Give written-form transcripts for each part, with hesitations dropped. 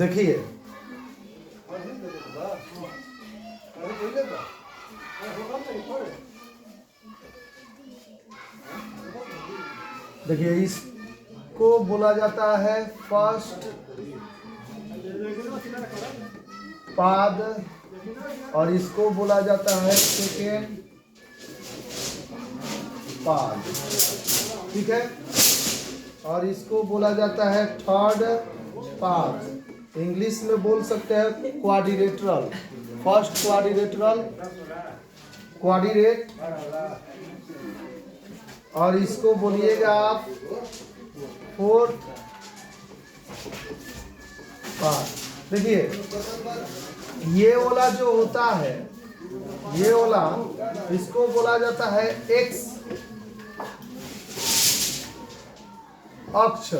देखिए देखिए इसको बोला जाता है फर्स्ट पाद और इसको बोला जाता है सेकेंड पाद, ठीक है। और इसको बोला जाता है थर्ड पाद। इंग्लिश में बोल सकते हैं क्वाड्रिलेटरल, फर्स्ट क्वाड्रिलेटरल, क्वाड्रिलेट। और इसको बोलिएगा आप फोर्थ पाद। देखिए ये वाला जो होता है, ये वाला इसको बोला जाता है एक्स अक्ष,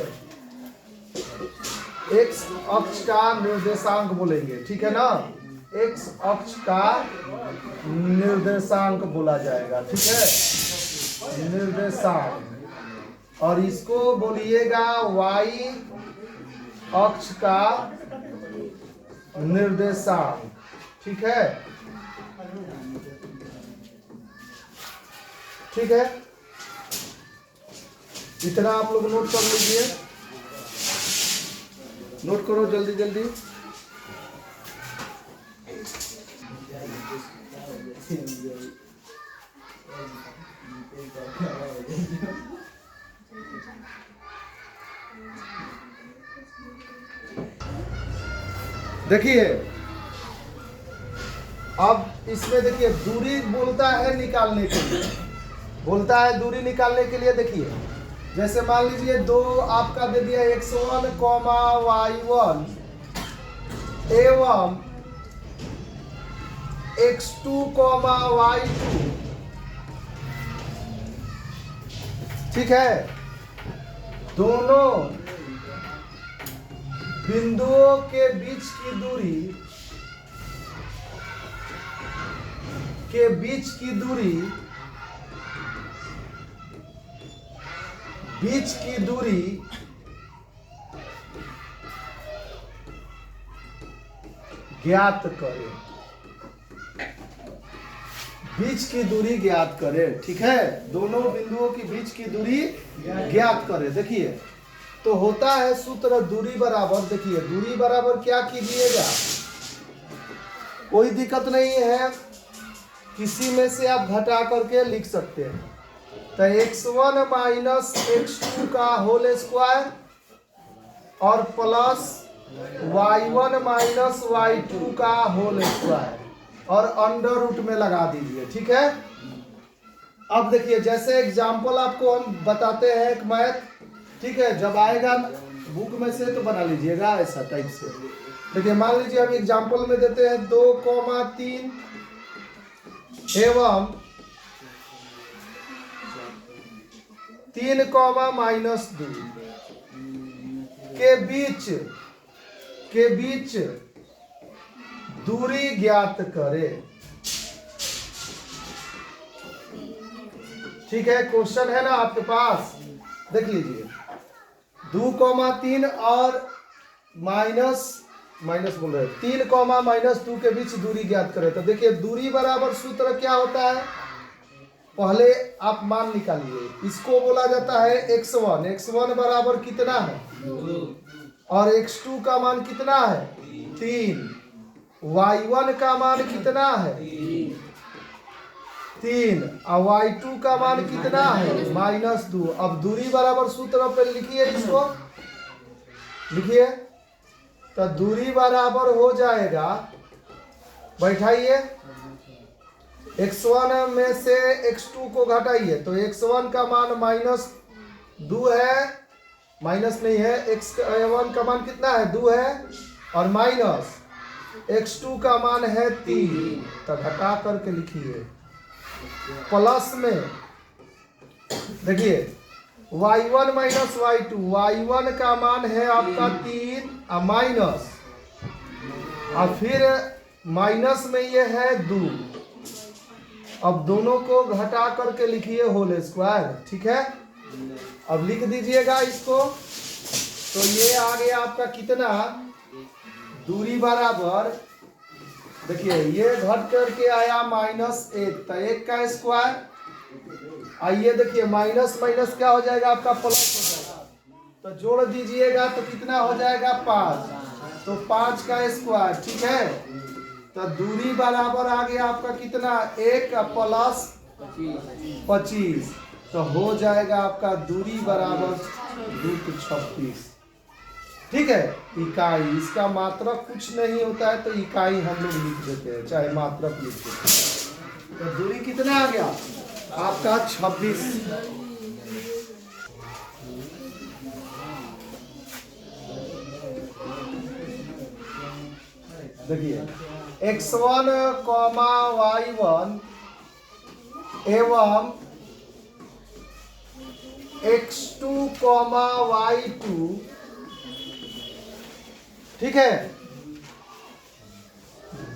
एक्स अक्ष का निर्देशांक बोलेंगे, ठीक है ना। एक्स अक्ष का निर्देशांक बोला जाएगा, ठीक है, निर्देशांक। और इसको बोलिएगा वाई अक्ष का निर्देशांक, ठीक है, ठीक है। इतना आप लोग नोट कर लीजिए, नोट करो जल्दी जल्दी। देखिए अब इसमें देखिए दूरी बोलता है निकालने के लिए, बोलता है दूरी निकालने के लिए। देखिए जैसे मान लीजिए दो आपका दे दिया x1, y1 एवं x2, y2, ठीक है। दोनों बिंदुओं के बीच की दूरी बीच की दूरी ज्ञात करें, बीच की दूरी ज्ञात करें, ठीक है। दोनों बिंदुओं की बीच की दूरी ज्ञात करें। देखिए तो होता है सूत्र दूरी बराबर, देखिए दूरी बराबर क्या कीजिएगा, कोई दिक्कत नहीं है, किसी में से आप घटा करके लिख सकते हैं। तो x1 माइनस x2 का होल स्क्वायर और प्लस y1 माइनस y2 का होल स्क्वायर और अंडर रूट में लगा दीजिए, ठीक है। अब देखिए जैसे एग्जाम्पल आपको हम बताते हैं एक मैथ, ठीक है, जब आएगा बुक में से तो बना लीजिएगा ऐसा टाइप से। देखिए मान लीजिए हम एग्जाम्पल में देते हैं 2,3 एवं 3, -2 के बीच दूरी ज्ञात करें, ठीक है। क्वेश्चन है ना आपके पास, देख लीजिए 2,3 और माइनस बोल रहे 3, -2 के बीच दूरी ज्ञात करें। तो देखिए दूरी बराबर सूत्र क्या होता है, पहले आप मान निकालिए। इसको बोला जाता है x1 बराबर कितना है, और x2 का मान कितना है 3, y1 का मान कितना है 3 और y2 का मान कितना है -2। अब दूरी बराबर सूत्र पे लिखिए, इसको लिखिए। तो दूरी बराबर हो जाएगा, बैठाइए, x1 में से x2 को घटाइए तो x1 का मान -2 है, माइनस नहीं है, x1 का मान कितना है 2 है, और माइनस x2 का मान है 3, तो घटा करके लिखिए। प्लस में देखिए y1 माइनस y2, y1 का मान है आपका 3 और माइनस, और फिर माइनस में ये है 2। अब दोनों को घटा करके लिखिए होल स्क्वायर, ठीक है। अब लिख दीजिएगा इसको, तो ये आ गया आपका कितना दूरी बराबर, देखिए ये घट करके आया -1, तो 1 का स्क्वायर, आइए देखिए माइनस माइनस क्या हो जाएगा आपका प्लस हो जाएगा, तो जोड़ दीजिएगा तो कितना हो जाएगा 5, तो 5 का स्क्वायर, ठीक है। तो दूरी बराबर आ गया आपका कितना 1 प्लस 25, तो हो जाएगा आपका दूरी बराबर √36, ठीक है। इकाई, इसका मात्रक कुछ नहीं होता है तो इकाई हम लोग लिख देते हैं, चाहे मात्रक लिख देते हैं। तो दूरी कितना आ गया आपका 26। देखिए x1, y1 एवं x2, y2, ठीक है,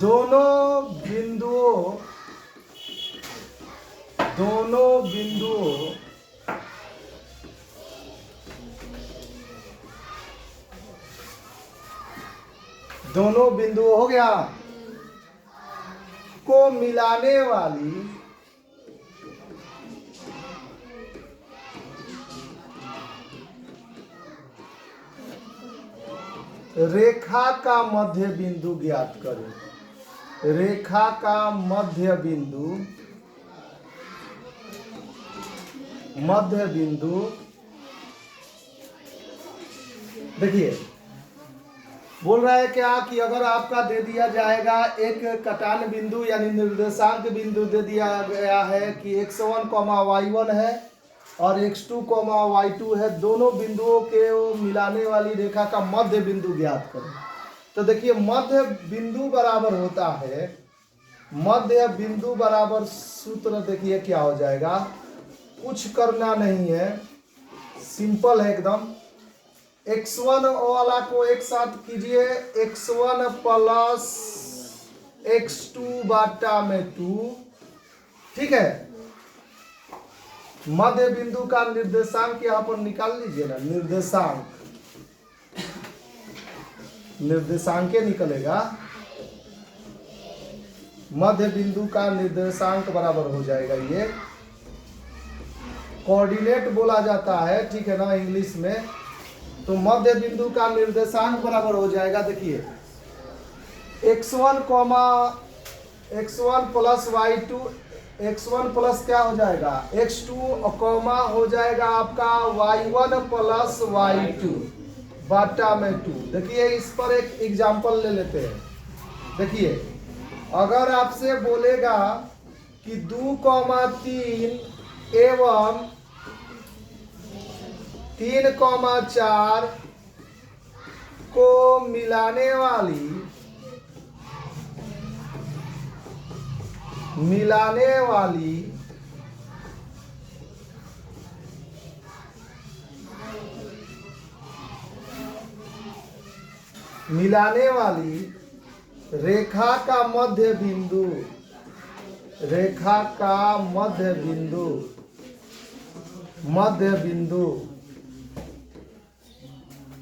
दोनों बिंदुओं हो गया को मिलाने वाली रेखा का मध्य बिंदु ज्ञात करें। रेखा का मध्य बिंदु देखिए बोल रहा है क्या कि अगर आपका दे दिया जाएगा एक कटान बिंदु यानी निर्देशांक बिंदु दे दिया गया है कि x1, y1 है और x2, y2 है, दोनों बिंदुओं के मिलाने वाली रेखा का मध्य बिंदु ज्ञात करें। तो देखिए मध्य बिंदु बराबर होता है, मध्य बिंदु बराबर सूत्र देखिए क्या हो जाएगा, कुछ करना नहीं है, सिंपल है एकदम। x1 वाला को एक साथ कीजिए, x1 प्लस x2 बाटा में 2, ठीक है। मध्य बिंदु का निर्देशांक यहाँ पर निकाल लीजिए ना, निर्देशांक निकलेगा, मध्य बिंदु का निर्देशांक बराबर हो जाएगा, ये कोऑर्डिनेट बोला जाता है, ठीक है ना इंग्लिश में। तो मध्य बिंदु का निर्देशांक बराबर हो जाएगा, देखिए x1 plus y2, x1 plus क्या हो जाएगा x2, हो जाएगा आपका y1 प्लस y2 बाटा में 2। देखिए इस पर एक एग्जांपल ले लेते हैं। देखिए अगर आपसे बोलेगा कि 2, 3 एवं 3, 4 को मिलाने वाली रेखा का मध्य बिंदु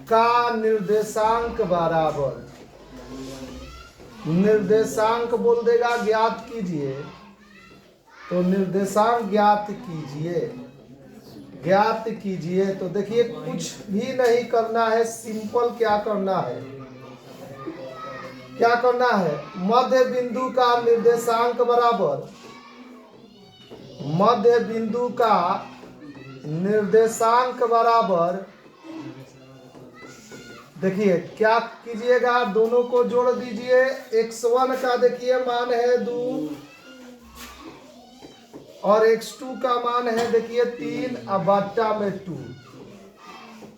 का निर्देशांक बराबर, निर्देशांक बोल देगा ज्ञात कीजिए, तो निर्देशांक ज्ञात कीजिए। तो देखिए कुछ भी नहीं करना है, सिंपल क्या करना है, मध्य बिंदु का निर्देशांक बराबर, मध्य बिंदु का निर्देशांक बराबर, देखिए क्या कीजिएगा, दोनों को जोड़ दीजिए। x1 का देखिए मान है 2 और x2 का मान है देखिए 3 बट्टा में 2,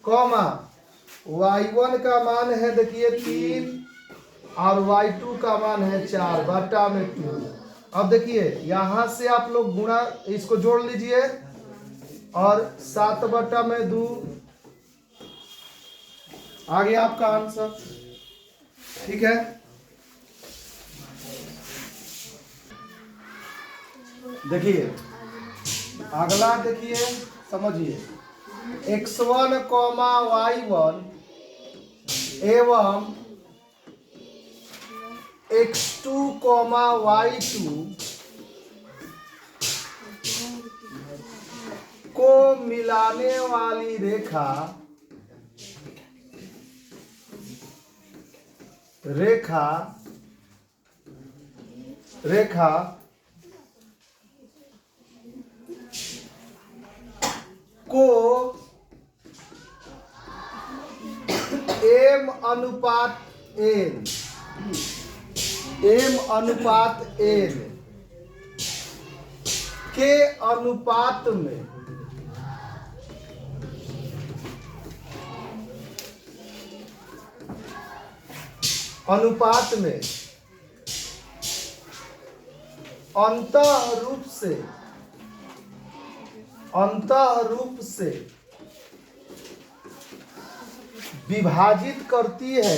कॉमा y1 का मान है देखिए 3 और y2 का मान है 4 बट्टा में 2। अब देखिए यहां से आप लोग गुणा, इसको जोड़ लीजिए और 7 बट्टा में 2 आ गया आपका आंसर, ठीक है। देखिए अगला देखिए समझिए, x1, y1 एवं x2 कॉमा y2 को मिलाने वाली रेखा को m अनुपात n के अनुपात में अंतः रूप से विभाजित करती है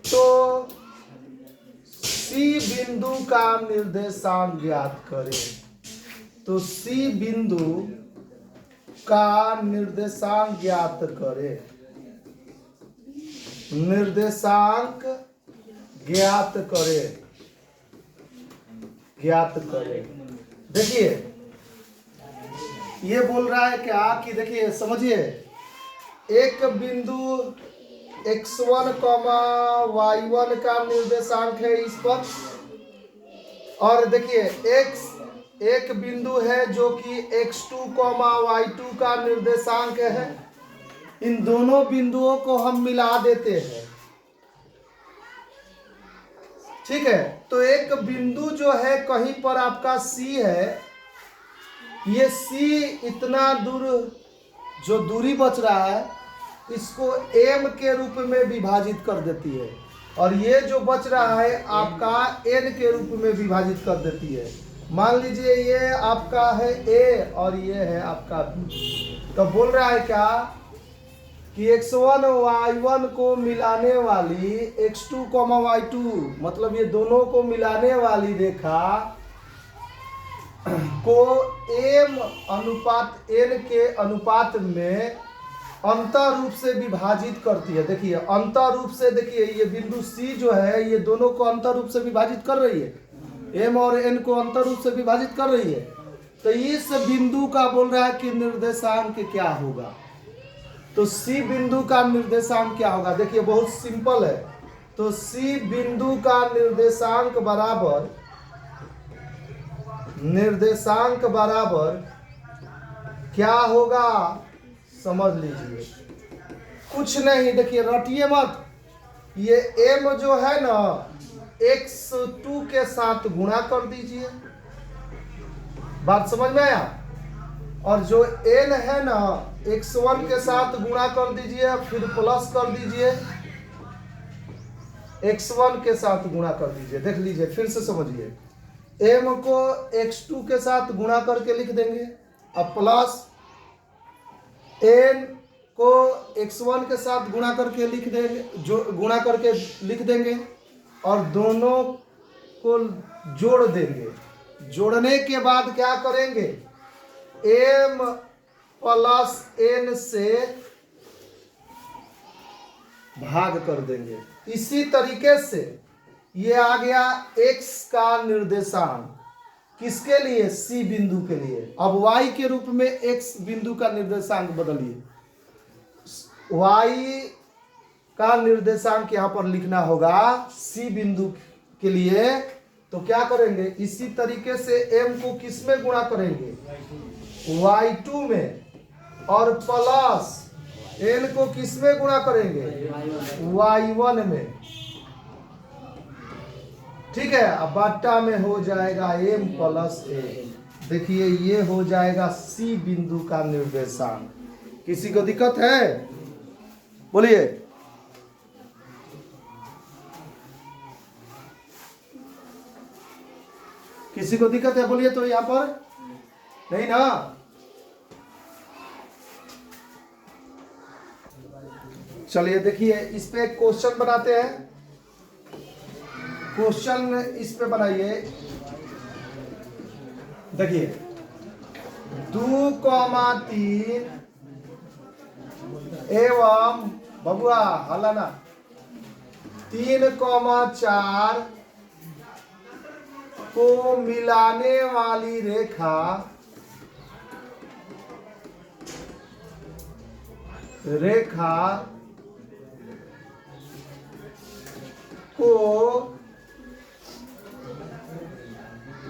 तो C बिंदु का निर्देशांक ज्ञात करें। तो C बिंदु का निर्देशांक ज्ञात करें। देखिए ये बोल रहा है क्या कि देखिए समझिए, एक बिंदु x1, y1 का निर्देशांक है इस पर, और देखिए एक बिंदु है जो कि x2, y2 का निर्देशांक है। इन दोनों बिंदुओं को हम मिला देते हैं, ठीक है। तो एक बिंदु जो है कहीं पर आपका C है, ये C इतना दूर जो दूरी बच रहा है इसको m के रूप में विभाजित कर देती है, और ये जो बच रहा है आपका n के रूप में विभाजित कर देती है। मान लीजिए ये आपका है A और ये है आपका B। तो बोल रहा है क्या कि x1 y1 को मिलाने वाली x2, y2 मतलब ये दोनों को मिलाने वाली रेखा को m अनुपात n के अनुपात में अंतर रूप से विभाजित करती है। देखिए अंतर रूप से, देखिए ये बिंदु C जो है ये दोनों को अंतर रूप से विभाजित कर रही है, m और n को अंतर रूप से विभाजित कर रही है। तो इस बिंदु का बोल रहा है कि निर्देशांक क्या होगा। तो C बिंदु का निर्देशांक क्या होगा, देखिए बहुत सिंपल है। तो C बिंदु का निर्देशांक बराबर क्या होगा समझ लीजिए, कुछ नहीं, देखिए रटिए मत। ये m जो है ना x2 के साथ गुणा कर दीजिए, बात समझ में आया। और जो n है ना x1 के साथ गुणा कर दीजिए, फिर प्लस कर दीजिए, x1 के साथ गुणा कर दीजिए। देख लीजिए फिर से समझिए, m को x2 के साथ गुणा करके लिख देंगे, अब प्लस n को x1 के साथ गुणा करके लिख देंगे, जो गुणा करके लिख देंगे, और दोनों को जोड़ देंगे। जोड़ने के बाद क्या करेंगे, m प्लस n से भाग कर देंगे। इसी तरीके से ये आ गया x का निर्देशांक किसके लिए, C बिंदु के लिए। अब y के रूप में x बिंदु का निर्देशांक बदलिए, y का निर्देशांक यहाँ पर लिखना होगा C बिंदु के लिए। तो क्या करेंगे, इसी तरीके से m को किस में गुणा करेंगे, y2 में, और प्लस n को किस में गुणा करेंगे, y1 में, ठीक है। अब बाटा में हो जाएगा m प्लस n। देखिए ये हो जाएगा C बिंदु का निर्देशांक। किसी को दिक्कत है बोलिए। किसी को दिक्कत है बोलिए तो यहाँ पर नहीं ना। चलिए देखिए इस पे एक क्वेश्चन बनाते हैं। क्वेश्चन इस पे बनाइए। देखिए 2,3 एवं बबुआ हलाना 3,4 को मिलाने वाली रेखा को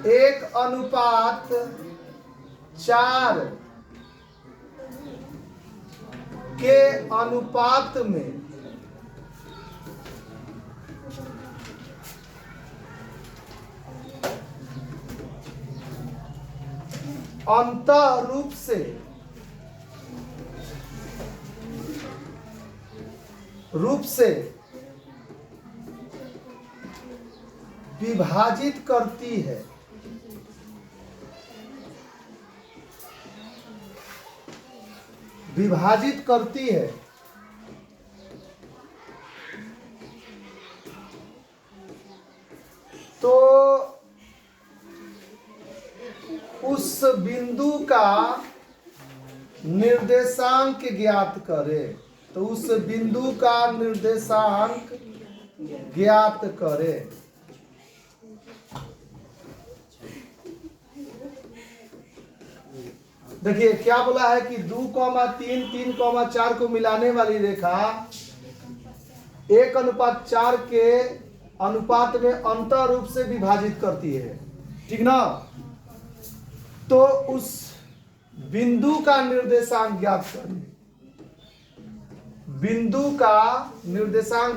1:4 के अनुपात में अंतः रूप से विभाजित करती है। तो उस बिंदु का निर्देशांक ज्ञात करें। देखिए क्या बोला है कि 2,3 3,4 को मिलाने वाली रेखा 1:4 के अनुपात में अंतः रूप से विभाजित करती है, ठीक ना। तो उस बिंदु का निर्देशांक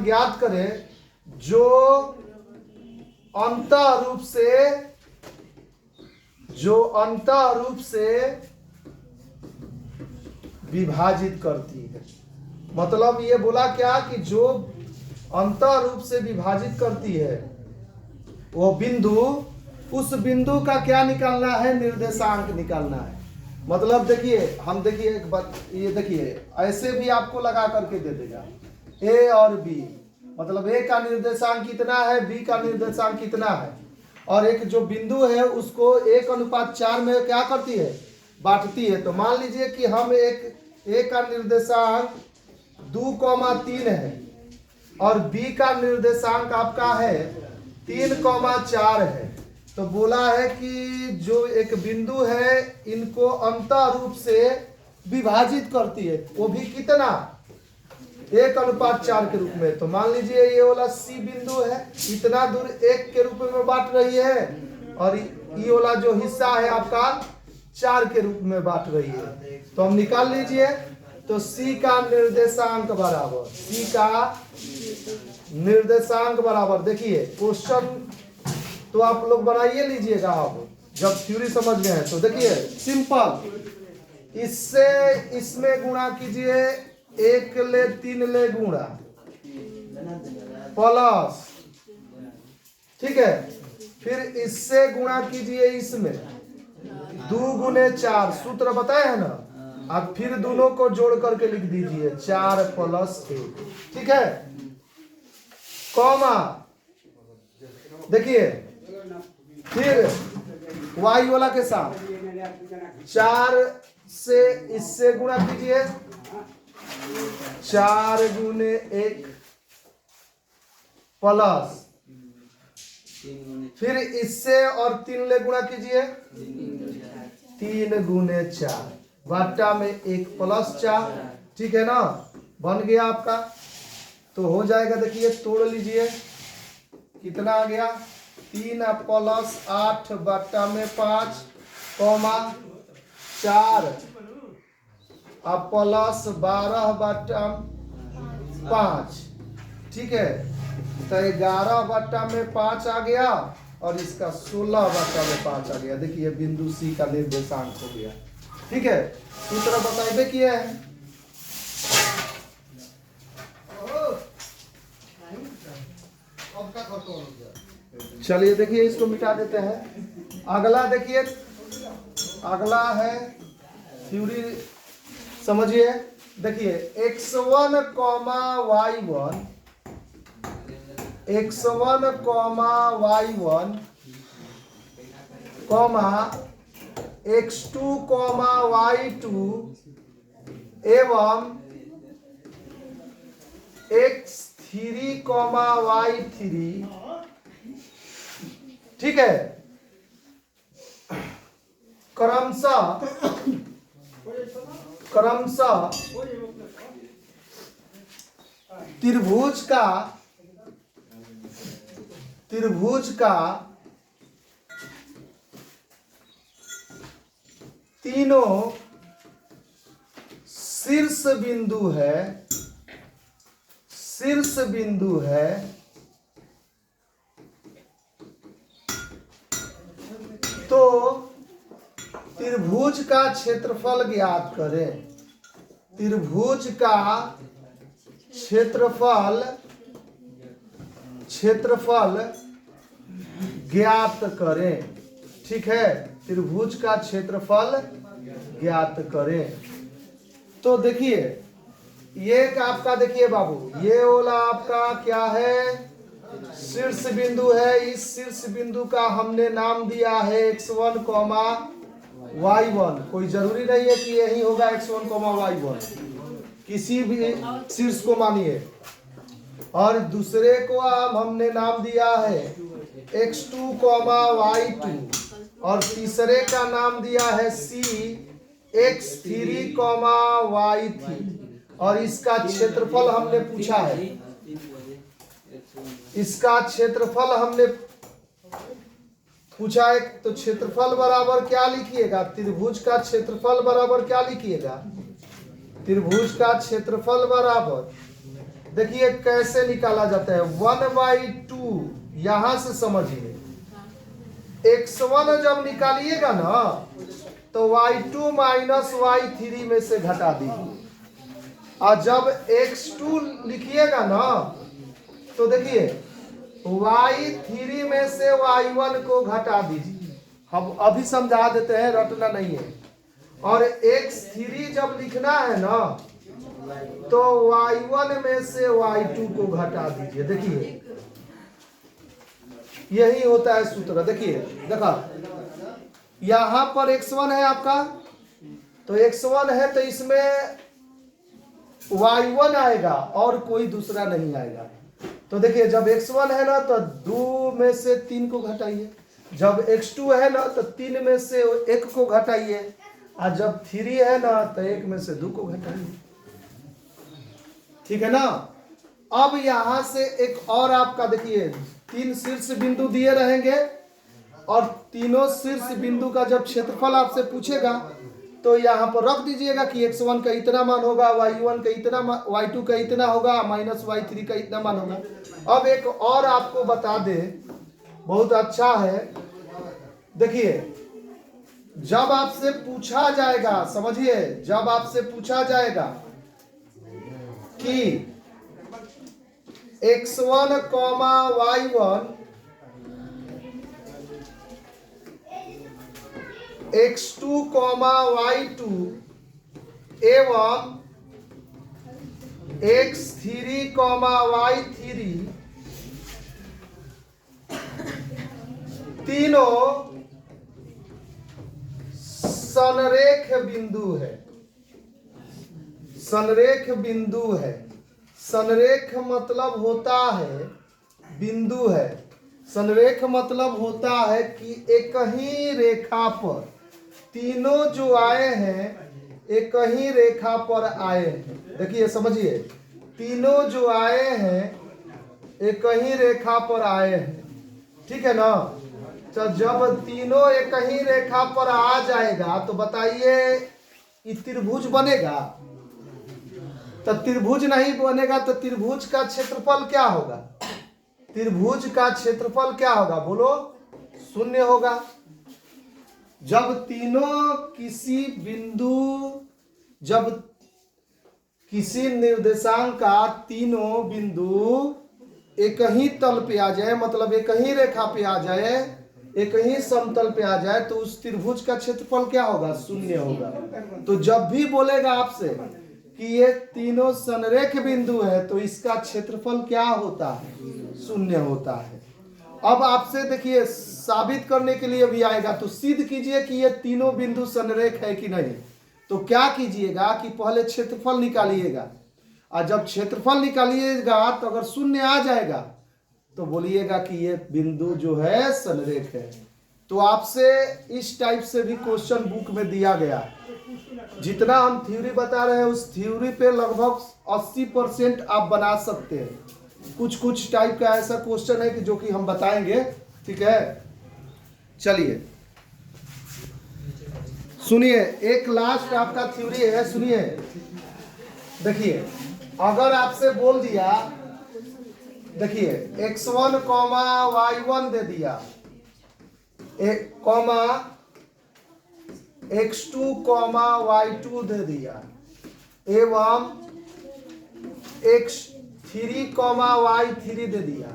ज्ञात करें जो अंतः रूप से विभाजित करती है। मतलब ये बोला क्या कि जो अंतः रूप से विभाजित करती है वो बिंदु, उस बिंदु का क्या निकालना है, निर्देशांक निकालना है। मतलब देखिए हम देखिए एक बात, ये देखिए ऐसे भी आपको लगा करके दे देगा ए और बी, मतलब ए का निर्देशांक कितना है, बी का निर्देशांक कितना है, और एक जो बिंदु है उसको 1:4 में क्या करती है, बांटती है। तो मान लीजिए कि हम एक ए का निर्देशांक 2,3 है और बी का निर्देशांक आपका है 3,4 है। तो बोला है कि जो एक बिंदु है इनको अंतः रूप से विभाजित करती है, वो भी कितना, 1:4 के रूप में। तो मान लीजिए ये वाला सी बिंदु है, इतना दूर 1 के रूप में बांट रही है, और ये वाला जो हिस्सा है आपका 4 के रूप में बांट रही है। तो हम निकाल लीजिए। तो सी का निर्देशांक बराबर, देखिए क्वेश्चन तो आप लोग बनाइए लीजिएगा आप, जब थ्योरी समझ गए हैं। तो देखिए सिंपल, इससे इसमें गुणा कीजिए, 1 ले 3 ले गुणा प्लस, ठीक है, फिर इससे गुणा कीजिए इसमें 2 गुने 4, सूत्र बताए हैं ना, अब फिर दोनों को जोड़ करके लिख दीजिए 4 + 1, ठीक है, कॉमा, देखिए फिर y वाला के साथ 4 से इससे गुणा कीजिए, 4 गुने 1 प्लस, फिर इससे और 3 ले गुणा कीजिए, 3 गुने 4 बट्टा में 1 + 4, ठीक है ना, बन गया आपका। तो हो जाएगा, देखिए तोड़ लीजिए, कितना आ गया, 3 + 8 बट्टा में 5, कॉमा 4 प्लस 12 बट्टा 5, ठीक है। तो 11 बट्टा में 5 आ गया, और इसका 16 बट्टा में 5 आ गया। देखिए बिंदु सी का निर्देशांक हो गया, ठीक है। सूत्र बताइए किए हैं। चलिए देखिए इसको मिटा देते हैं। अगला देखिए, अगला है थ्योरी, समझिए। देखिए x1, y1 x1 comma y1 comma x2 comma y2 एवं x3 कॉमा y3, ठीक है, क्रमशः त्रिभुज का तीनों शीर्ष बिंदु है तो त्रिभुज का क्षेत्रफल ज्ञात करें। त्रिभुज का क्षेत्रफल ज्ञात करें, ठीक है, त्रिभुज का क्षेत्रफल ज्ञात करें। तो देखिए ये आपका, देखिए बाबू, ये वाला आपका क्या है, शीर्ष बिंदु है। इस शीर्ष बिंदु का हमने नाम दिया है x1 कॉमा y1। कोई जरूरी नहीं है कि यही होगा x1 कॉमा y1, किसी भी शीर्ष को मानिए। और दूसरे को हमने नाम दिया है x2 कॉमा y2 और तीसरे का नाम दिया है c x3 कॉमा y3 और इसका क्षेत्रफल हमने पूछा है। इसका क्षेत्रफल हमने पूछा है, तो क्षेत्रफल बराबर क्या लिखिएगा, त्रिभुज का क्षेत्रफल बराबर क्या लिखिएगा, त्रिभुज का क्षेत्रफल बराबर, देखिए कैसे निकाला जाता है, 1/2। यहां से समझिए, x1 जब निकालिएगा ना तो y2 माइनस y3 में से घटा दीजिए, और जब x2 लिखिएगा ना तो देखिए y3 में से y1 को घटा दीजिए। हम अभी समझा देते हैं, रटना नहीं है। और x3 जब लिखना है ना तो y1 में से y2 को घटा दीजिए। देखिए यही होता है सूत्र। देखिए देखा, यहां पर x1 है आपका, तो x1 है तो इसमें y1 आएगा और कोई दूसरा नहीं आएगा। तो देखिए जब x1 है ना तो 2 में से 3 को घटाइए, जब x2 है ना तो 3 में से 1 को घटाइए, और जब 3 है ना तो 1 में से 2 को घटाइए, ठीक है ना। अब यहां से एक और आपका देखिए 3 शीर्ष बिंदु दिए रहेंगे और तीनों शीर्ष बिंदु का जब क्षेत्रफल आपसे पूछेगा तो यहाँ पर रख दीजिएगा कि x1 का इतना मान होगा, y1 का इतना, y2 का इतना होगा, माइनस y3 का इतना मान होगा। अब एक और आपको बता दे, बहुत अच्छा है, देखिए जब आपसे पूछा जाएगा, समझिए, जब आपसे पूछा जाएगा कि x1 comma y1 x2 comma y2 एवं x3 कॉमा y3 तीनों संरेख बिंदु है। संरेख बिंदु है। संरेख मतलब होता है बिंदु है। संरेख मतलब होता है कि एक ही रेखा पर तीनों जो आए हैं एक ही रेखा पर आए हैं। देखिए समझिए, तीनों जो आए हैं एक ही रेखा पर आए हैं, ठीक है ना। तो जब तीनों एक ही रेखा पर आ जाएगा तो बताइए ये त्रिभुज बनेगा? तो त्रिभुज नहीं बनेगा तो त्रिभुज का क्षेत्रफल क्या होगा? त्रिभुज का क्षेत्रफल क्या होगा बोलो? 0 होगा। जब तीनों किसी बिंदु, जब किसी निर्देशांक का तीनों बिंदु एक ही तल पे आ जाए, मतलब एक ही रेखा पे आ जाए, एक ही समतल पे आ जाए, तो उस त्रिभुज का क्षेत्रफल क्या होगा? 0 होगा। तो जब भी बोलेगा आपसे कि ये तीनों संरेख बिंदु है तो इसका क्षेत्रफल क्या होता है? शून्य होता है। अब आपसे देखिए साबित करने के लिए भी आएगा, तो सिद्ध कीजिए कि ये तीनों बिंदु संरेख है कि नहीं। तो क्या कीजिएगा कि पहले क्षेत्रफल निकालिएगा, और जब क्षेत्रफल निकालिएगा तो अगर शून्य आ जाएगा तो बोलिएगा कि ये बिंदु जो है संरेख है। तो आपसे इस टाइप से भी क्वेश्चन बुक में दिया गया। जितना हम थ्योरी बता रहे हैं उस थ्योरी पे लगभग 80% आप बना सकते हैं। कुछ कुछ टाइप का ऐसा क्वेश्चन है कि जो कि हम बताएंगे, ठीक है। चलिए सुनिए, एक लास्ट आपका थ्योरी है, सुनिए। देखिए अगर आपसे बोल दिया, देखिए x1 y1 दे दिया, एक कॉमा x2 y2 दे दिया, एवं x3 y3 दे दिया,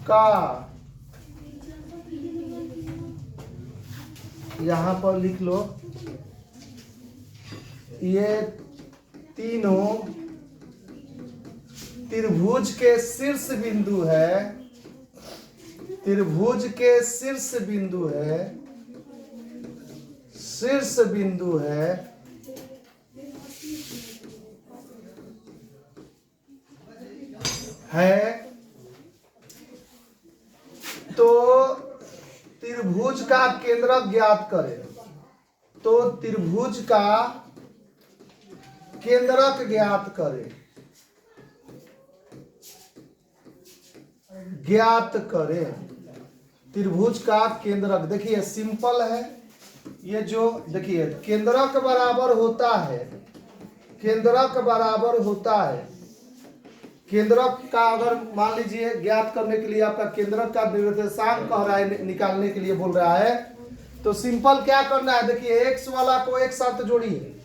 का यहां पर लिख लो, ये तीनों त्रिभुज के शीर्ष बिंदु है, त्रिभुज के शीर्ष बिंदु है, शीर्ष बिंदु है, तो त्रिभुज का केंद्रक ज्ञात करें। तो त्रिभुज का केंद्रक ज्ञात करें, ज्ञात करें त्रिभुज का केंद्रक। देखिए सिंपल है ये, जो देखिए केंद्रक बराबर होता है, केंद्रक बराबर होता है, केंद्रक का अगर मान लीजिए ज्ञात करने के लिए आपका केंद्रक का निर्देशांक कह रहा है, निकालने के लिए बोल रहा है, तो सिंपल क्या करना है, देखिए x वाला को एक साथ जोड़िए,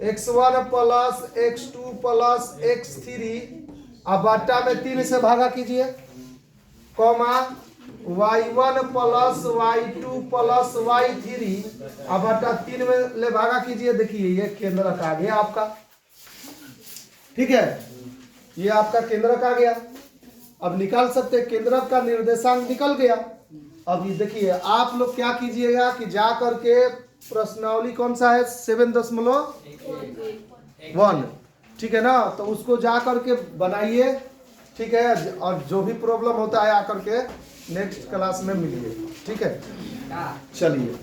x1 plus x2 plus x3 अब बट्टा में 3 से भागा कीजिए, comma y1 plus y2 plus y3 अब बट्टा 3 में ले भागा कीजिए। देखिए ये केंद्रक आ गया आपका, ठीक है, ये आपका केंद्रक आ गया। अब निकाल सकते हैं, केंद्रक का निर्देशांक निकल गया। अब ये देखिए आप लोग क्या कीजिएगा कि जा करके प्रश्नावली कौन सा है 7.1, ठीक है ना, तो उसको जा करके बनाइए, ठीक है। और जो भी प्रॉब्लम होता है आकर के नेक्स्ट क्लास में मिलिए, ठीक है। चलिए।